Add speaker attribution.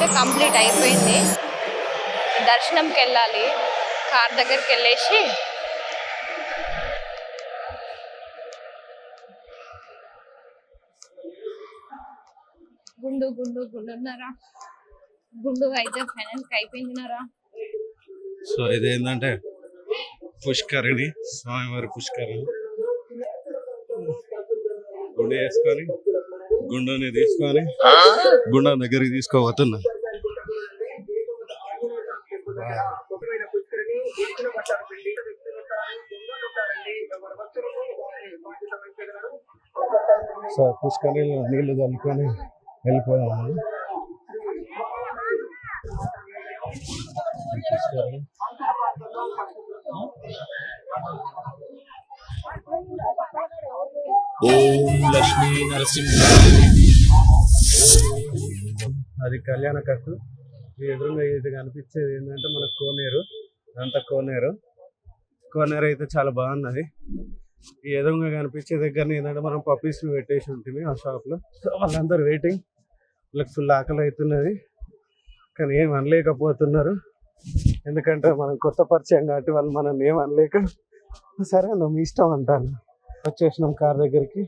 Speaker 1: అయితే కంప్లీట్ అయిపోయింది. దర్శనంకి వెళ్ళాలి. కార్ దగ్గరికి వెళ్ళేసి గుండు ఉన్నారా? గుండు అయితే ఫైనల్ అయిపోయిందినారా.
Speaker 2: సో ఇదేంటంటే పుష్కరిణి, స్వామివారి పుష్కరిణి. గుండు వేసుకొని గుండుని తీసుకొని గుండం దగ్గరికి తీసుకోబోతున్నా. సో పుష్కరిణిలో నీళ్లు చల్లుకొని వెళ్ళిపోయాము.
Speaker 3: ఓం లక్ష్మీ నరసింహ.
Speaker 2: అది కళ్యాణ కట్టు. ఈ ఎదురుగా ఇది కనిపించేది ఏంటంటే మనకు కోనేరు. అంత కోనేరు అయితే చాలా బాగున్నది. ఈ ఎదురుగా కనిపించే దగ్గర ఏంటంటే మనం పప్పీస్ పెట్టేసి ఉంటుంది ఆ షాప్లో. సో వాళ్ళందరూ వెయిటింగ్. వాళ్ళకి ఫుల్ ఆకలి అవుతున్నది కానీ ఏం అనలేకపోతున్నారు. ఎందుకంటే మనం కొత్త పరిచయం కాబట్టి వాళ్ళు మనం ఏం అనలేక సరే నువ్వు మీ ఇష్టం అంటాను. వచ్చేసినాం కార్ దగ్గరికి.